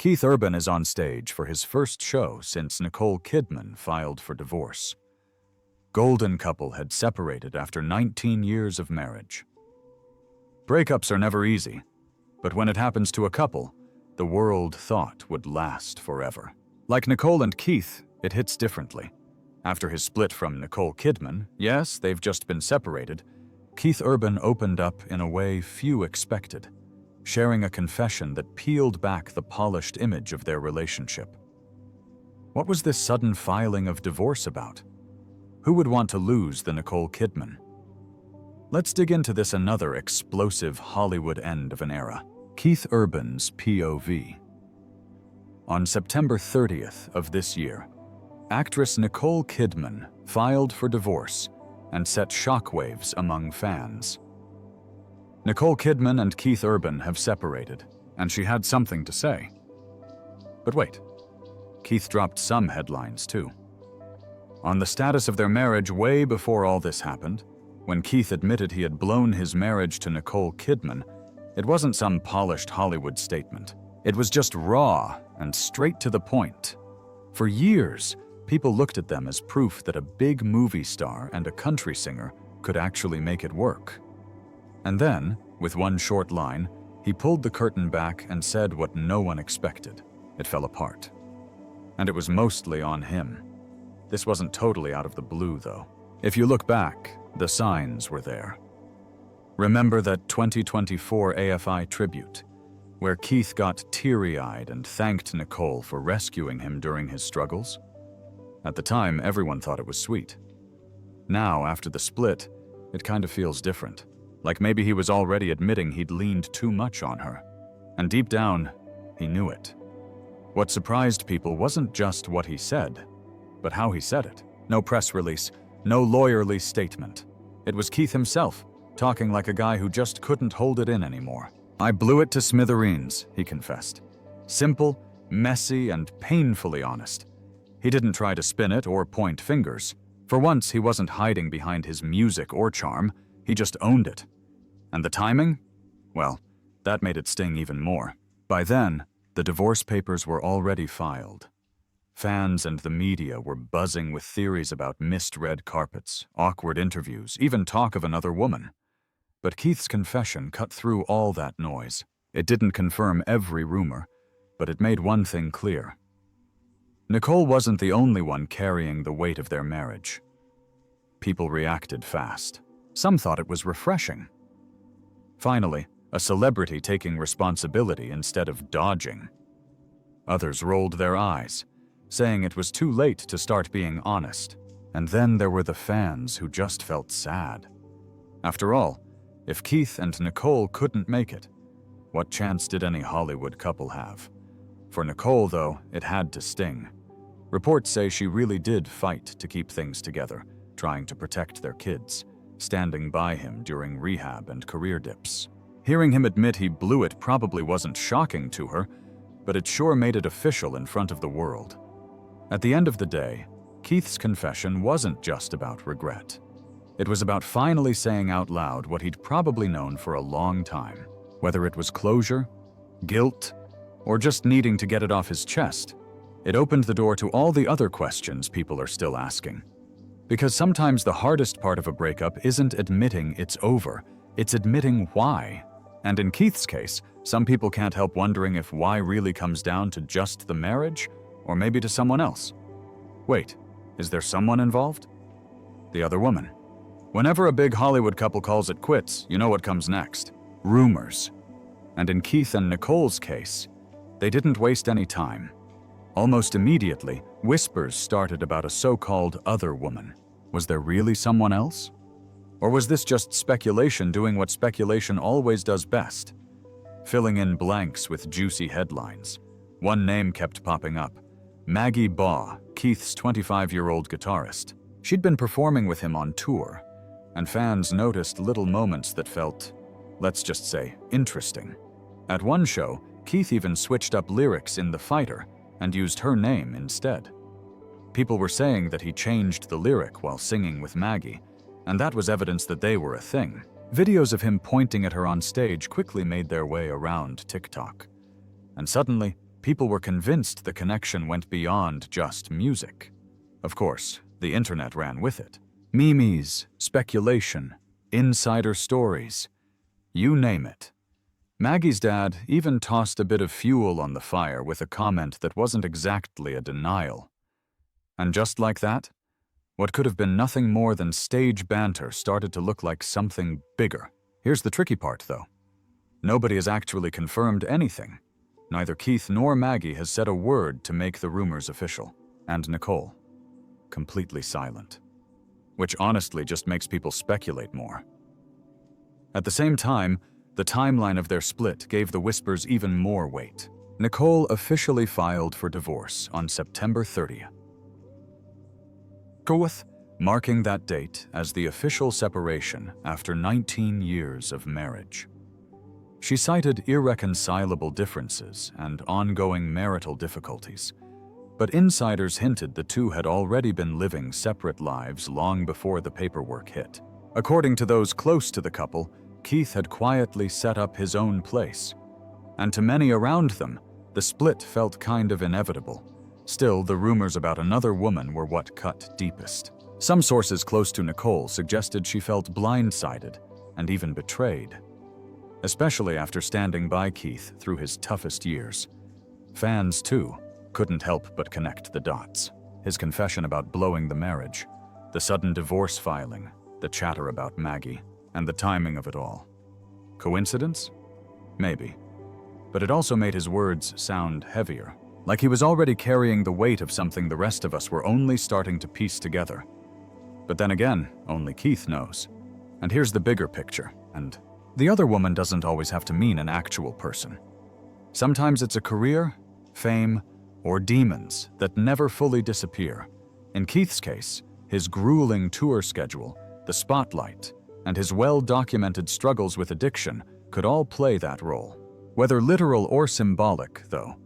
Keith Urban is on stage for his first show since Nicole Kidman filed for divorce. Golden couple had separated after 19 years of marriage. Breakups are never easy, but when it happens to a couple, the world thought would last forever. Like Nicole and Keith, it hits differently. After his split from Nicole Kidman, yes, they've just been separated, Keith Urban opened up in a way few expected, sharing a confession that peeled back the polished image of their relationship. What was this sudden filing of divorce about? Who would want to lose the Nicole Kidman? Let's dig into this another explosive Hollywood end of an era. Keith Urban's POV. On September 30th of this year, actress Nicole Kidman filed for divorce and set shockwaves among fans. Nicole Kidman and Keith Urban have separated, and she had something to say. But wait, Keith dropped some headlines too. On the status of their marriage way before all this happened, when Keith admitted he had blown his marriage to Nicole Kidman, it wasn't some polished Hollywood statement. It was just raw and straight to the point. For years, people looked at them as proof that a big movie star and a country singer could actually make it work. And then, with one short line, he pulled the curtain back and said what no one expected. It fell apart. And it was mostly on him. This wasn't totally out of the blue, though. If you look back, the signs were there. Remember that 2024 AFI tribute, where Keith got teary-eyed and thanked Nicole for rescuing him during his struggles? At the time, everyone thought it was sweet. Now, after the split, it kind of feels different. Like maybe he was already admitting he'd leaned too much on her. And deep down, he knew it. What surprised people wasn't just what he said, but how he said it. No press release, no lawyerly statement. It was Keith himself, talking like a guy who just couldn't hold it in anymore. "I blew it to smithereens," he confessed. Simple, messy, and painfully honest. He didn't try to spin it or point fingers. For once, he wasn't hiding behind his music or charm, he just owned it. And the timing? Well, that made it sting even more. By then, the divorce papers were already filed. Fans and the media were buzzing with theories about missed red carpets, awkward interviews, even talk of another woman. But Keith's confession cut through all that noise. It didn't confirm every rumor, but it made one thing clear. Nicole wasn't the only one carrying the weight of their marriage. People reacted fast. Some thought it was refreshing. Finally, a celebrity taking responsibility instead of dodging. Others rolled their eyes, saying it was too late to start being honest. And then there were the fans who just felt sad. After all, if Keith and Nicole couldn't make it, what chance did any Hollywood couple have? For Nicole, though, it had to sting. Reports say she really did fight to keep things together, trying to protect their kids, standing by him during rehab and career dips. Hearing him admit he blew it probably wasn't shocking to her, but it sure made it official in front of the world. At the end of the day, Keith's confession wasn't just about regret. It was about finally saying out loud what he'd probably known for a long time. Whether it was closure, guilt, or just needing to get it off his chest, it opened the door to all the other questions people are still asking. Because sometimes the hardest part of a breakup isn't admitting it's over, it's admitting why. And in Keith's case, some people can't help wondering if why really comes down to just the marriage, or maybe to someone else. Wait, is there someone involved? The other woman. Whenever a big Hollywood couple calls it quits, you know what comes next. Rumors. And in Keith and Nicole's case, they didn't waste any time. Almost immediately, whispers started about a so-called other woman. Was there really someone else? Or was this just speculation doing what speculation always does best? Filling in blanks with juicy headlines. One name kept popping up. Maggie Baugh, Keith's 25-year-old guitarist. She'd been performing with him on tour, and fans noticed little moments that felt, let's just say, interesting. At one show, Keith even switched up lyrics in The Fighter and used her name instead. People were saying that he changed the lyric while singing with Maggie, and that was evidence that they were a thing. Videos of him pointing at her on stage quickly made their way around TikTok. And suddenly, people were convinced the connection went beyond just music. Of course, the internet ran with it. Memes, speculation, insider stories, you name it. Maggie's dad even tossed a bit of fuel on the fire with a comment that wasn't exactly a denial. And just like that, what could have been nothing more than stage banter started to look like something bigger. Here's the tricky part, though. Nobody has actually confirmed anything. Neither Keith nor Maggie has said a word to make the rumors official. And Nicole, completely silent. Which honestly just makes people speculate more. At the same time, the timeline of their split gave the whispers even more weight. Nicole officially filed for divorce on September 30th. Marking that date as the official separation after 19 years of marriage. She cited irreconcilable differences and ongoing marital difficulties, but insiders hinted the two had already been living separate lives long before the paperwork hit. According to those close to the couple, Keith had quietly set up his own place, and to many around them, the split felt kind of inevitable. Still, the rumors about another woman were what cut deepest. Some sources close to Nicole suggested she felt blindsided and even betrayed, especially after standing by Keith through his toughest years. Fans, too, couldn't help but connect the dots. His confession about blowing the marriage, the sudden divorce filing, the chatter about Maggie, and the timing of it all. Coincidence? Maybe. But it also made his words sound heavier, like he was already carrying the weight of something the rest of us were only starting to piece together. But then again, only Keith knows. And here's the bigger picture, and the other woman doesn't always have to mean an actual person. Sometimes it's a career, fame, or demons that never fully disappear. In Keith's case, his grueling tour schedule, the spotlight, and his well-documented struggles with addiction could all play that role. Whether literal or symbolic, though,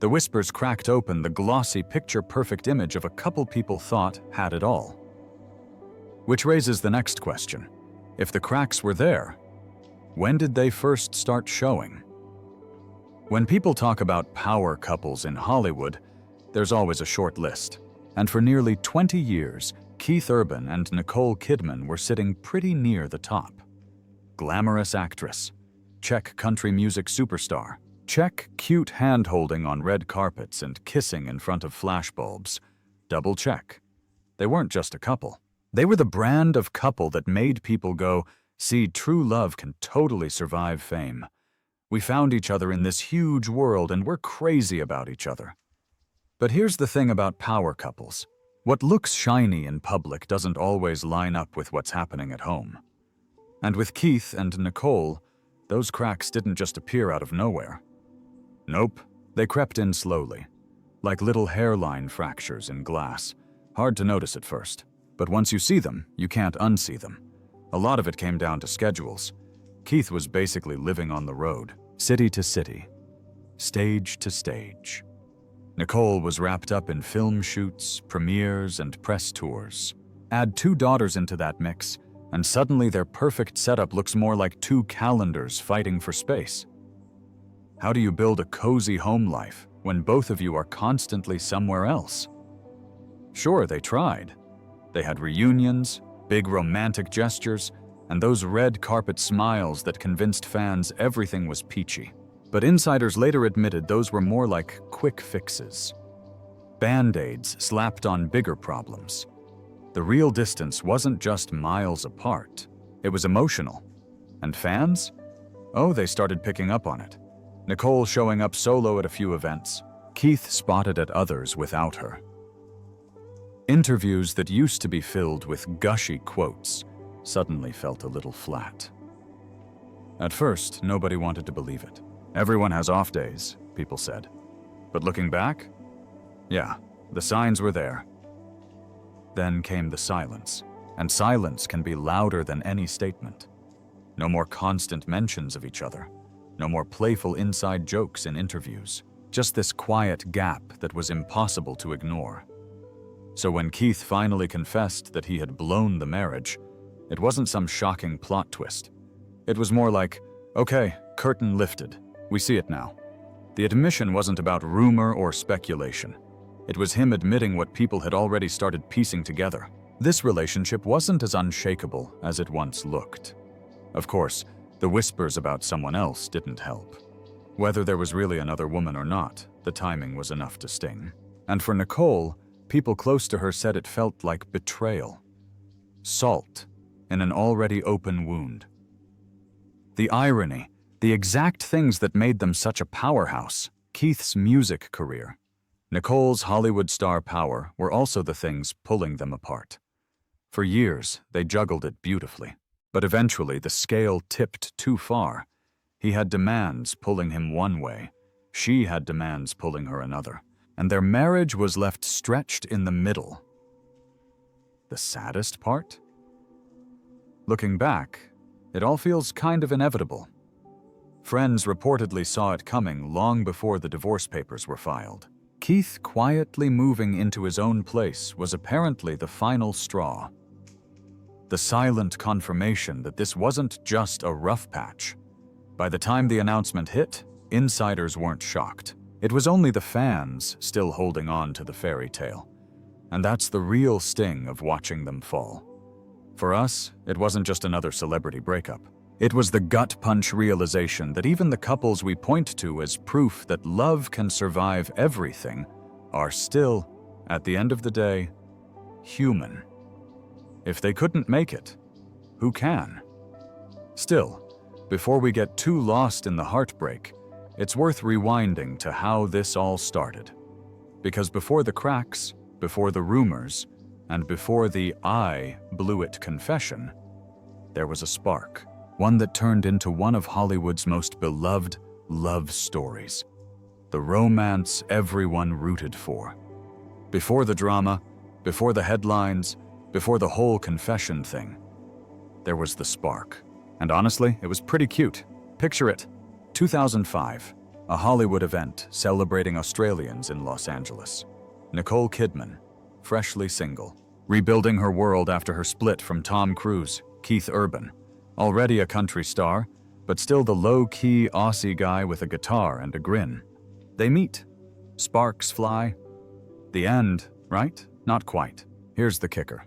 the whispers cracked open the glossy, picture-perfect image of a couple people thought had it all. Which raises the next question. If the cracks were there, when did they first start showing? When people talk about power couples in Hollywood, there's always a short list. And for nearly 20 years, Keith Urban and Nicole Kidman were sitting pretty near the top. Glamorous actress. Check country music superstar. Check cute hand-holding on red carpets and kissing in front of flashbulbs. Double check. They weren't just a couple. They were the brand of couple that made people go, see, true love can totally survive fame. We found each other in this huge world and we're crazy about each other. But here's the thing about power couples. What looks shiny in public doesn't always line up with what's happening at home. And with Keith and Nicole, those cracks didn't just appear out of nowhere. Nope, they crept in slowly, like little hairline fractures in glass. Hard to notice at first, but once you see them, you can't unsee them. A lot of it came down to schedules. Keith was basically living on the road, city to city, stage to stage. Nicole was wrapped up in film shoots, premieres, and press tours. Add 2 daughters into that mix, and suddenly their perfect setup looks more like 2 calendars fighting for space. How do you build a cozy home life when both of you are constantly somewhere else? Sure, they tried. They had reunions, big romantic gestures, and those red carpet smiles that convinced fans everything was peachy. But insiders later admitted those were more like quick fixes. Band-aids slapped on bigger problems. The real distance wasn't just miles apart. It was emotional. And fans? Oh, they started picking up on it. Nicole showing up solo at a few events. Keith spotted at others without her. Interviews that used to be filled with gushy quotes suddenly felt a little flat. At first, nobody wanted to believe it. Everyone has off days, people said. But looking back, yeah, the signs were there. Then came the silence, and silence can be louder than any statement. No more constant mentions of each other. No more playful inside jokes in interviews. Just this quiet gap that was impossible to ignore. So when Keith finally confessed that he had blown the marriage, it wasn't some shocking plot twist. It was more like, okay, curtain lifted. We see it now. The admission wasn't about rumor or speculation. It was him admitting what people had already started piecing together. This relationship wasn't as unshakable as it once looked. Of course, the whispers about someone else didn't help. Whether there was really another woman or not, the timing was enough to sting. And for Nicole, people close to her said it felt like betrayal. Salt in an already open wound. The irony, the exact things that made them such a powerhouse, Keith's music career, Nicole's Hollywood star power, were also the things pulling them apart. For years, they juggled it beautifully, but eventually the scale tipped too far. He had demands pulling him one way, she had demands pulling her another, and their marriage was left stretched in the middle. The saddest part? Looking back, it all feels kind of inevitable. Friends reportedly saw it coming long before the divorce papers were filed. Keith quietly moving into his own place was apparently the final straw. The silent confirmation that this wasn't just a rough patch. By the time the announcement hit, insiders weren't shocked. It was only the fans still holding on to the fairy tale. And that's the real sting of watching them fall. For us, it wasn't just another celebrity breakup. It was the gut-punch realization that even the couples we point to as proof that love can survive everything are still, at the end of the day, human. If they couldn't make it, who can? Still, before we get too lost in the heartbreak, it's worth rewinding to how this all started. Because before the cracks, before the rumors, and before the "I blew it" confession, there was a spark. One that turned into one of Hollywood's most beloved love stories. The romance everyone rooted for. Before the drama, before the headlines, before the whole confession thing, there was the spark. And honestly, it was pretty cute. Picture it. 2005, a Hollywood event celebrating Australians in Los Angeles. Nicole Kidman, freshly single, rebuilding her world after her split from Tom Cruise, Keith Urban. Already a country star, but still the low-key Aussie guy with a guitar and a grin. They meet. Sparks fly. The end, right? Not quite. Here's the kicker.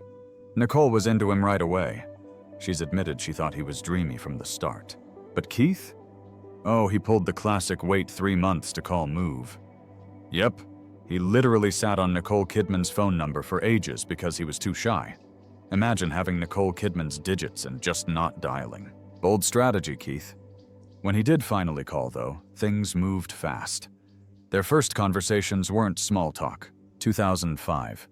Nicole was into him right away. She's admitted she thought he was dreamy from the start. But Keith? Oh, he pulled the classic wait 3 months to call move. Yep, he literally sat on Nicole Kidman's phone number for ages because he was too shy. Imagine having Nicole Kidman's digits and just not dialing. Bold strategy, Keith. When he did finally call, though, things moved fast. Their first conversations weren't small talk. 2005.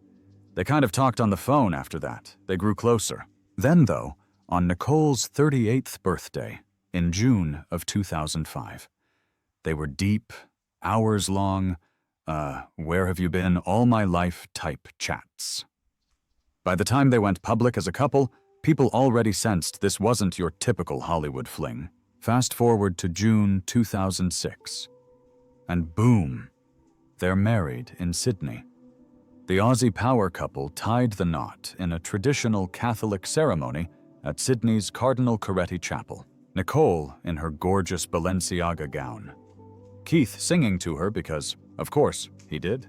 They kind of talked on the phone after that. They grew closer. Then, though, on Nicole's 38th birthday, in June of 2005, they were deep, hours-long, where have you been all my life type chats. By the time they went public as a couple, people already sensed this wasn't your typical Hollywood fling. Fast forward to June 2006. And boom, they're married in Sydney. The Aussie power couple tied the knot in a traditional Catholic ceremony at Sydney's Cardinal Coretti Chapel. Nicole in her gorgeous Balenciaga gown. Keith singing to her because, of course, he did.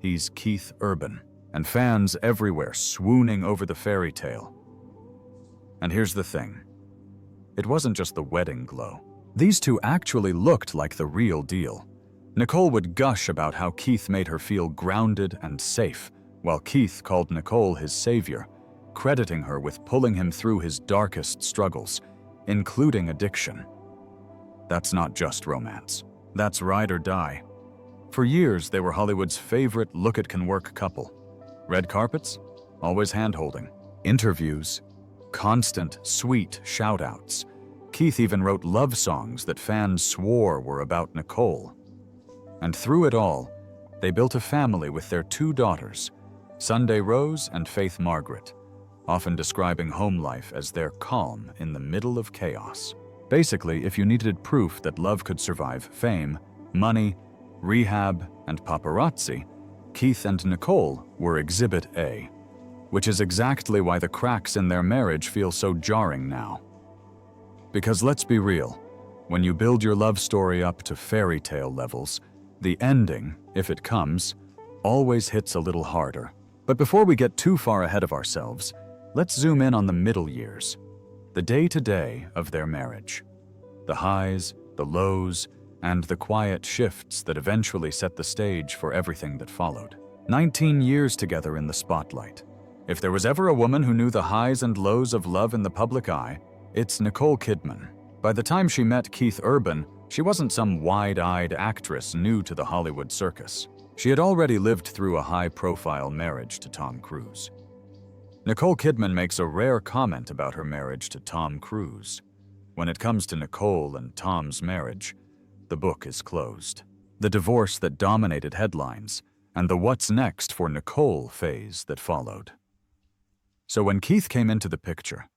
He's Keith Urban. And fans everywhere swooning over the fairy tale. And here's the thing. It wasn't just the wedding glow. These two actually looked like the real deal. Nicole would gush about how Keith made her feel grounded and safe, while Keith called Nicole his savior, crediting her with pulling him through his darkest struggles, including addiction. That's not just romance. That's ride or die. For years, they were Hollywood's favorite look-it-can-work couple. Red carpets, always hand-holding. Interviews, constant, sweet shout-outs. Keith even wrote love songs that fans swore were about Nicole. And through it all, they built a family with their 2 daughters, Sunday Rose and Faith Margaret, often describing home life as their calm in the middle of chaos. Basically, if you needed proof that love could survive fame, money, rehab, and paparazzi, Keith and Nicole were Exhibit A, which is exactly why the cracks in their marriage feel so jarring now. Because let's be real, When you build your love story up to fairy tale levels, the ending, if it comes, always hits a little harder. But before we get too far ahead of ourselves, let's zoom in on the middle years, the day-to-day of their marriage. The highs, the lows, and the quiet shifts that eventually set the stage for everything that followed. 19 years together in the spotlight. If there was ever a woman who knew the highs and lows of love in the public eye, it's Nicole Kidman. By the time she met Keith Urban, she wasn't some wide-eyed actress new to the Hollywood circus. She had already lived through a high-profile marriage to Tom Cruise. Nicole Kidman makes a rare comment about her marriage to Tom Cruise. When it comes to Nicole and Tom's marriage, the book is closed. The divorce that dominated headlines, and the what's next for Nicole phase that followed. So when Keith came into the picture,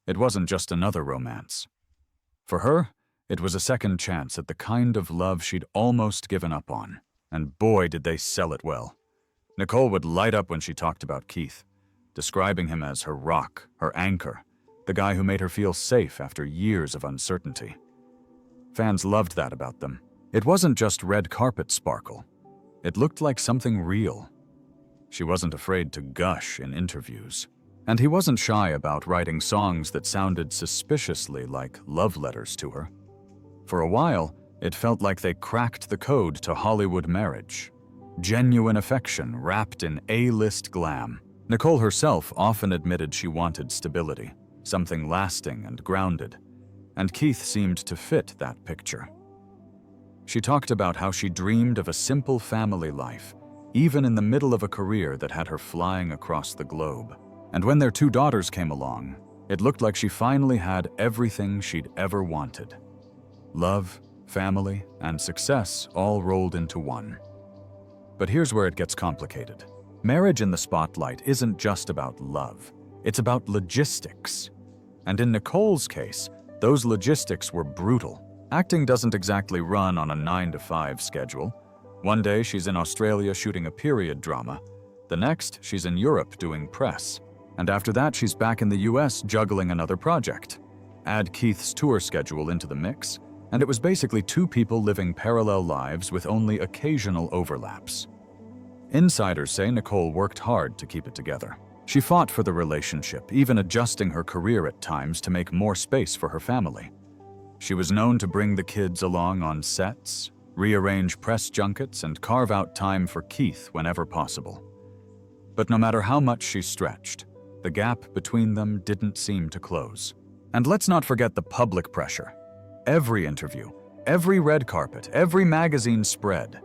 it wasn't just another romance. For her, it was a second chance at the kind of love she'd almost given up on. And boy, did they sell it well. Nicole would light up when she talked about Keith, describing him as her rock, her anchor, the guy who made her feel safe after years of uncertainty. Fans loved that about them. It wasn't just red carpet sparkle. It looked like something real. She wasn't afraid to gush in interviews. And he wasn't shy about writing songs that sounded suspiciously like love letters to her. For a while, it felt like they cracked the code to Hollywood marriage. Genuine affection wrapped in A-list glam. Nicole herself often admitted she wanted stability, something lasting and grounded, and Keith seemed to fit that picture. She talked about how she dreamed of a simple family life, even in the middle of a career that had her flying across the globe. And when their 2 daughters came along, it looked like she finally had everything she'd ever wanted. Love, family, and success all rolled into one. But here's where it gets complicated. Marriage in the spotlight isn't just about love. It's about logistics. And in Nicole's case, those logistics were brutal. Acting doesn't exactly run on a 9-to-5 schedule. One day she's in Australia shooting a period drama. The next, she's in Europe doing press. And after that, she's back in the US juggling another project. Add Keith's tour schedule into the mix, and it was basically 2 people living parallel lives with only occasional overlaps. Insiders say Nicole worked hard to keep it together. She fought for the relationship, even adjusting her career at times to make more space for her family. She was known to bring the kids along on sets, rearrange press junkets, and carve out time for Keith whenever possible. But no matter how much she stretched, the gap between them didn't seem to close. And let's not forget the public pressure. Every interview, every red carpet, every magazine spread.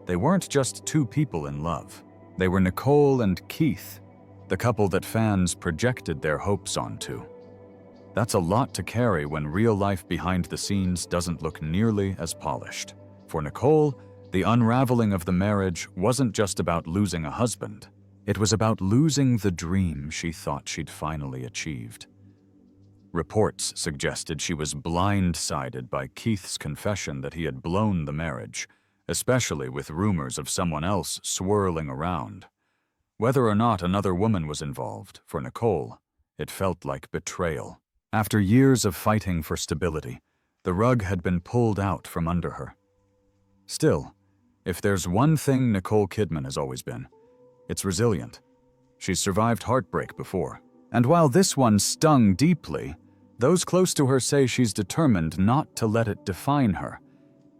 They weren't just 2 people in love. They were Nicole and Keith, the couple that fans projected their hopes onto. That's a lot to carry when real life behind the scenes doesn't look nearly as polished. For Nicole, the unraveling of the marriage wasn't just about losing a husband. It was about losing the dream she thought she'd finally achieved. Reports suggested she was blindsided by Keith's confession that he had blown the marriage, especially with rumors of someone else swirling around. Whether or not another woman was involved, for Nicole, it felt like betrayal. After years of fighting for stability, the rug had been pulled out from under her. Still, if there's one thing Nicole Kidman has always been, it's resilient. She's survived heartbreak before. And while this one stung deeply, those close to her say she's determined not to let it define her.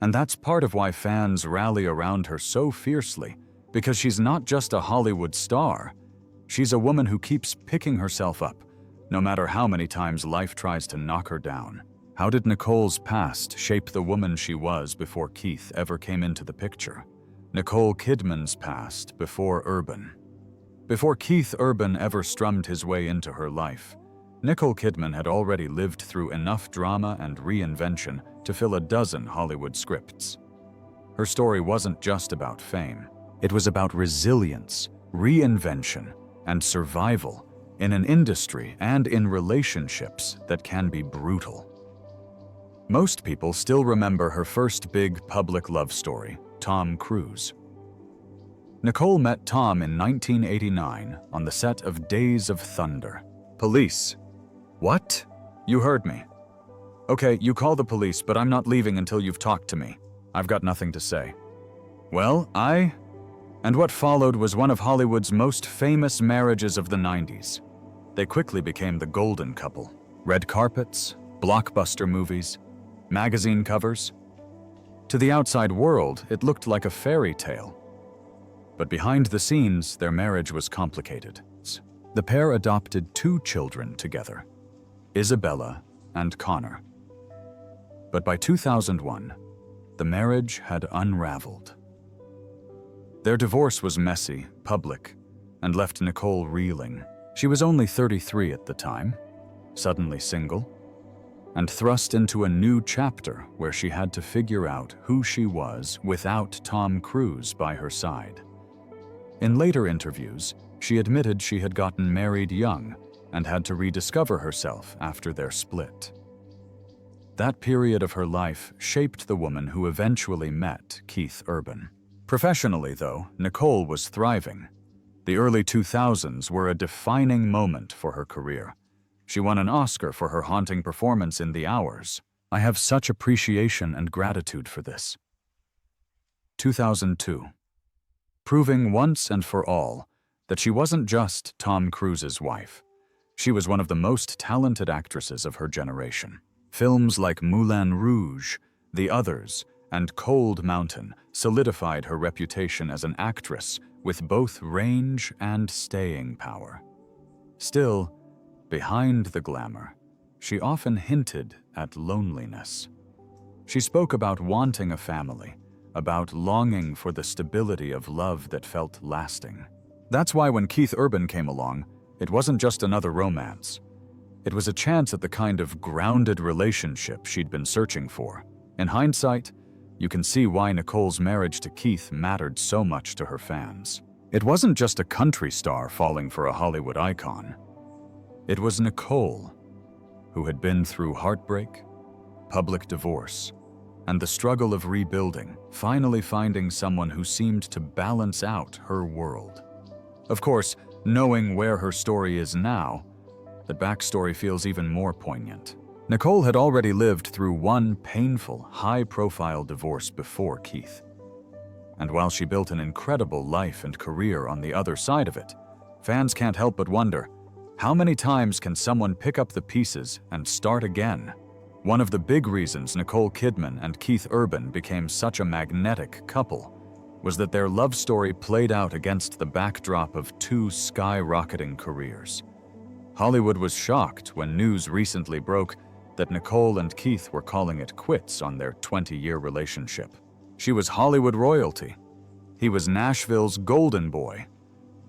And that's part of why fans rally around her so fiercely, because she's not just a Hollywood star. She's a woman who keeps picking herself up, no matter how many times life tries to knock her down. How did Nicole's past shape the woman she was before Keith ever came into the picture? Nicole Kidman's past before Urban. Before Keith Urban ever strummed his way into her life, Nicole Kidman had already lived through enough drama and reinvention to fill a dozen Hollywood scripts. Her story wasn't just about fame. It was about resilience, reinvention, and survival in an industry and in relationships that can be brutal. Most people still remember her first big public love story, Tom Cruise. Nicole met Tom in 1989 on the set of Days of Thunder. Police. What? You heard me. Okay, you call the police, but I'm not leaving until you've talked to me. I've got nothing to say. Well, And what followed was one of Hollywood's most famous marriages of the 90s. They quickly became the golden couple. Red carpets, blockbuster movies, magazine covers. To the outside world, it looked like a fairy tale. But behind the scenes, their marriage was complicated. The pair adopted 2 children together, Isabella and Connor. But by 2001, the marriage had unraveled. Their divorce was messy, public, and left Nicole reeling. She was only 33 at the time, suddenly single, and thrust into a new chapter where she had to figure out who she was without Tom Cruise by her side. In later interviews, she admitted she had gotten married young and had to rediscover herself after their split. That period of her life shaped the woman who eventually met Keith Urban. Professionally, though, Nicole was thriving. The early 2000s were a defining moment for her career. She won an Oscar for her haunting performance in The Hours. I have such appreciation and gratitude for this. 2002. Proving once and for all that she wasn't just Tom Cruise's wife. She was one of the most talented actresses of her generation. Films like Moulin Rouge, The Others, and Cold Mountain solidified her reputation as an actress with both range and staying power. Still, behind the glamour, she often hinted at loneliness. She spoke about wanting a family, about longing for the stability of love that felt lasting. That's why when Keith Urban came along, it wasn't just another romance. It was a chance at the kind of grounded relationship she'd been searching for. In hindsight, you can see why Nicole's marriage to Keith mattered so much to her fans. It wasn't just a country star falling for a Hollywood icon. It was Nicole, who had been through heartbreak, public divorce, and the struggle of rebuilding, finally finding someone who seemed to balance out her world. Of course, knowing where her story is now, the backstory feels even more poignant. Nicole had already lived through one painful, high-profile divorce before Keith. And while she built an incredible life and career on the other side of it, fans can't help but wonder, how many times can someone pick up the pieces and start again? One of the big reasons Nicole Kidman and Keith Urban became such a magnetic couple was that their love story played out against the backdrop of 2 skyrocketing careers. Hollywood was shocked when news recently broke that Nicole and Keith were calling it quits on their 20-year relationship. She was Hollywood royalty. He was Nashville's golden boy.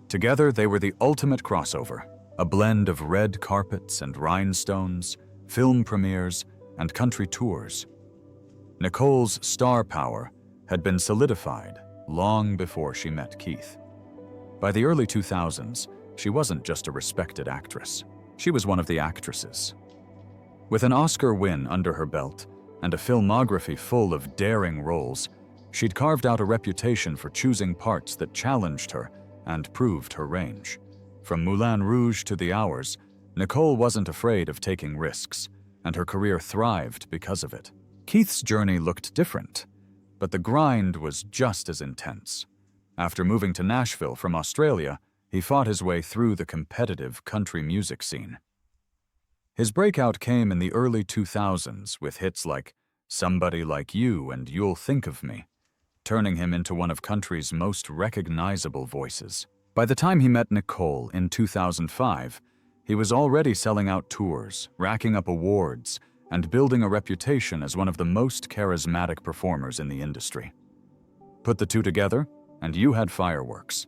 Together, they were the ultimate crossover, a blend of red carpets and rhinestones, film premieres, and country tours. Nicole's star power had been solidified long before she met Keith. By the early 2000s, she wasn't just a respected actress. She was one of the actresses. With an Oscar win under her belt and a filmography full of daring roles, she'd carved out a reputation for choosing parts that challenged her and proved her range. From Moulin Rouge to The Hours, Nicole wasn't afraid of taking risks, and her career thrived because of it. Keith's journey looked different, but the grind was just as intense. After moving to Nashville from Australia, he fought his way through the competitive country music scene. His breakout came in the early 2000s with hits like Somebody Like You and You'll Think of Me, turning him into one of country's most recognizable voices. By the time he met Nicole in 2005, he was already selling out tours, racking up awards, and building a reputation as one of the most charismatic performers in the industry. Put the two together, and you had fireworks.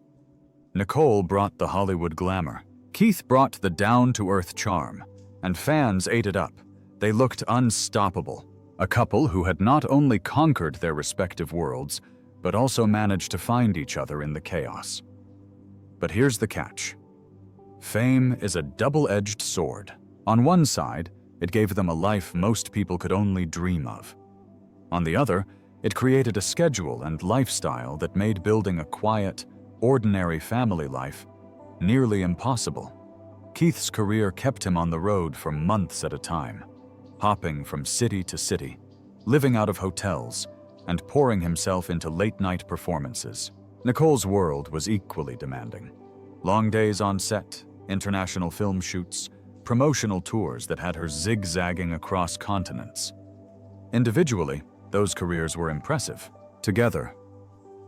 Nicole brought the Hollywood glamour. Keith brought the down-to-earth charm, and fans ate it up. They looked unstoppable. A couple who had not only conquered their respective worlds, but also managed to find each other in the chaos. But here's the catch. Fame is a double-edged sword. On one side, it gave them a life most people could only dream of. On the other, it created a schedule and lifestyle that made building a quiet, ordinary family life nearly impossible. Keith's career kept him on the road for months at a time. hopping from city to city, living out of hotels, and pouring himself into late-night performances. Nicole's world was equally demanding. Long days on set, international film shoots, promotional tours that had her zigzagging across continents. Individually, those careers were impressive. Together,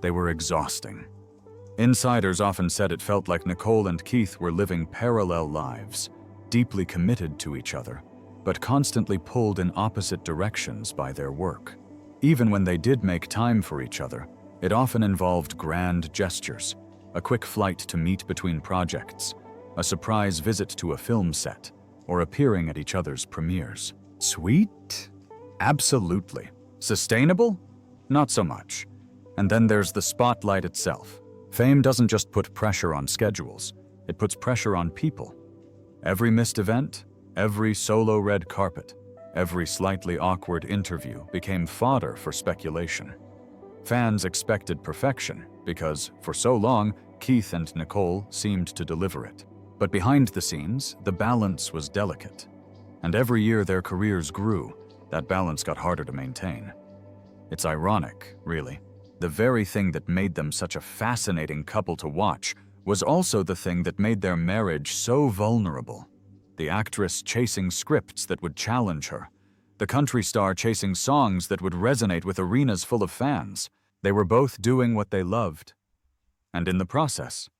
they were exhausting. Insiders often said it felt like Nicole and Keith were living parallel lives, deeply committed to each other, but constantly pulled in opposite directions by their work. Even when they did make time for each other, it often involved grand gestures, a quick flight to meet between projects, a surprise visit to a film set, or appearing at each other's premieres. Sweet? Absolutely. Sustainable? Not so much. And then there's the spotlight itself. Fame doesn't just put pressure on schedules, it puts pressure on people. Every missed event, every solo red carpet, every slightly awkward interview became fodder for speculation. Fans expected perfection because, for so long, Keith and Nicole seemed to deliver it. But behind the scenes, the balance was delicate. And every year their careers grew, that balance got harder to maintain. It's ironic, really. The very thing that made them such a fascinating couple to watch was also the thing that made their marriage so vulnerable. The actress chasing scripts that would challenge her. The country star chasing songs that would resonate with arenas full of fans. They were both doing what they loved. And in the process,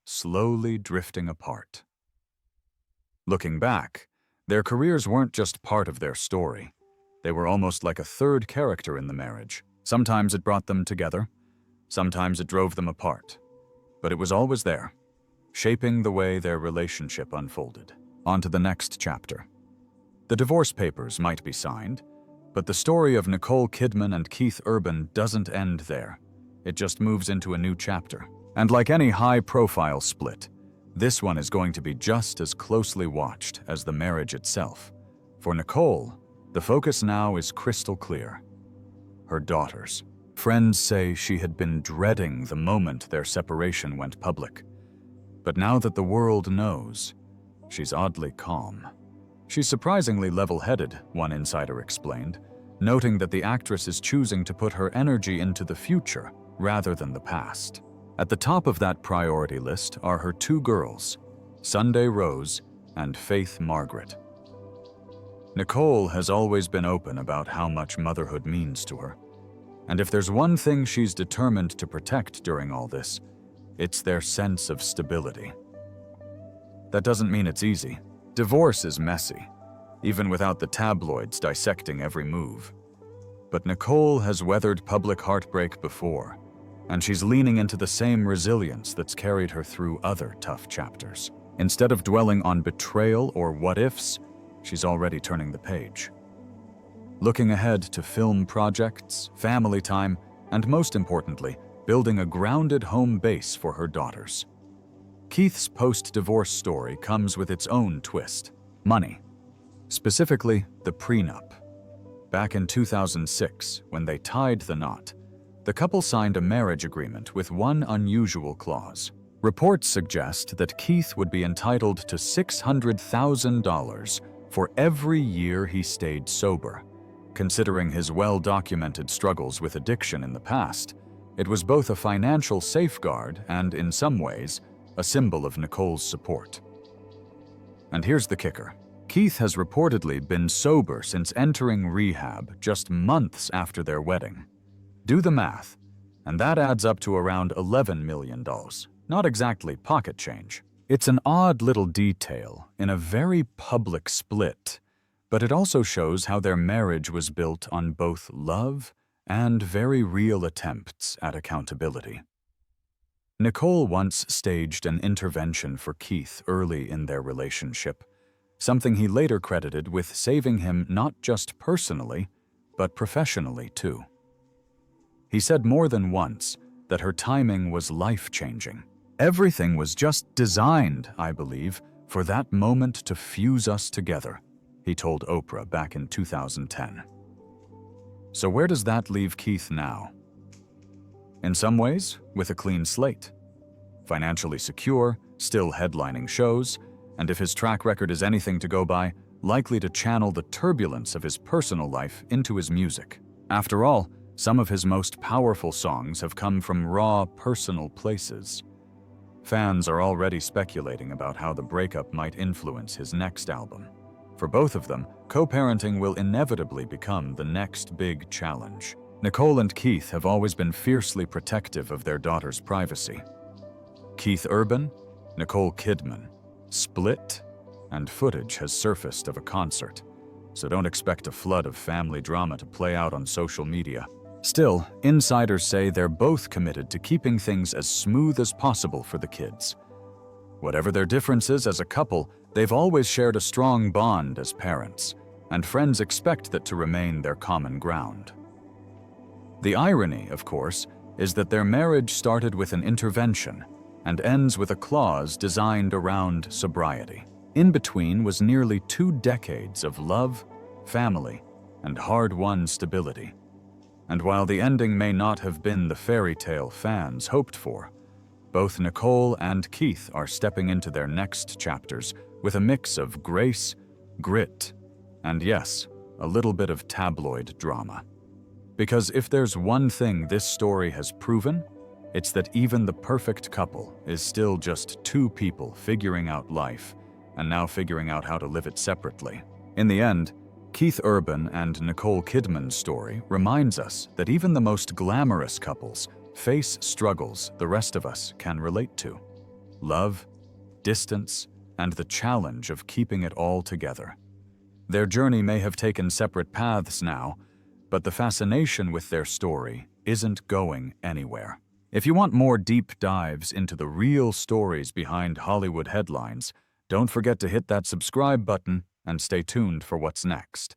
slowly drifting apart. Looking back, their careers weren't just part of their story. They were almost like a third character in the marriage. Sometimes it brought them together, sometimes it drove them apart. But it was always there, shaping the way their relationship unfolded. On to the next chapter. The divorce papers might be signed, but the story of Nicole Kidman and Keith Urban doesn't end there. It just moves into a new chapter. And like any high-profile split, this one is going to be just as closely watched as the marriage itself. For Nicole, the focus now is crystal clear. Her daughters. Friends say she had been dreading the moment their separation went public. But now that the world knows, she's oddly calm. She's surprisingly level-headed, one insider explained, noting that the actress is choosing to put her energy into the future rather than the past. At the top of that priority list are her two girls, Sunday Rose and Faith Margaret. Nicole has always been open about how much motherhood means to her. And if there's one thing she's determined to protect during all this, it's their sense of stability. That doesn't mean it's easy. Divorce is messy, even without the tabloids dissecting every move. But Nicole has weathered public heartbreak before, and she's leaning into the same resilience that's carried her through other tough chapters. Instead of dwelling on betrayal or what-ifs, she's already turning the page. Looking ahead to film projects, family time, and most importantly, building a grounded home base for her daughters. Keith's post-divorce story comes with its own twist: money. Specifically, the prenup. Back in 2006, when they tied the knot, the couple signed a marriage agreement with one unusual clause. Reports suggest that Keith would be entitled to $600,000 for every year he stayed sober. Considering his well-documented struggles with addiction in the past, it was both a financial safeguard and, in some ways, a symbol of Nicole's support. And here's the kicker. Keith has reportedly been sober since entering rehab just months after their wedding. Do the math, and that adds up to around $11 million. Not exactly pocket change. It's an odd little detail in a very public split, but it also shows how their marriage was built on both love and very real attempts at accountability. Nicole once staged an intervention for Keith early in their relationship, something he later credited with saving him not just personally, but professionally too. He said more than once that her timing was life-changing. Everything was just designed, I believe, for that moment to fuse us together, he told Oprah back in 2010. So where does that leave Keith now? In some ways, with a clean slate. Financially secure, still headlining shows, and if his track record is anything to go by, likely to channel the turbulence of his personal life into his music. After all, some of his most powerful songs have come from raw, personal places. Fans are already speculating about how the breakup might influence his next album. For both of them, co-parenting will inevitably become the next big challenge. Nicole and Keith have always been fiercely protective of their daughter's privacy. Keith Urban, Nicole Kidman, split, and footage has surfaced of a concert, so don't expect a flood of family drama to play out on social media. Still, insiders say they're both committed to keeping things as smooth as possible for the kids. Whatever their differences as a couple, they've always shared a strong bond as parents, and friends expect that to remain their common ground. The irony, of course, is that their marriage started with an intervention and ends with a clause designed around sobriety. In between was nearly 2 decades of love, family, and hard-won stability. And while the ending may not have been the fairy tale fans hoped for, both Nicole and Keith are stepping into their next chapters with a mix of grace, grit, and yes, a little bit of tabloid drama. Because if there's one thing this story has proven, it's that even the perfect couple is still just 2 people figuring out life and now figuring out how to live it separately. In the end, Keith Urban and Nicole Kidman's story reminds us that even the most glamorous couples face struggles the rest of us can relate to. Love, distance, and the challenge of keeping it all together. Their journey may have taken separate paths now, but the fascination with their story isn't going anywhere. If you want more deep dives into the real stories behind Hollywood headlines, don't forget to hit that subscribe button and stay tuned for what's next.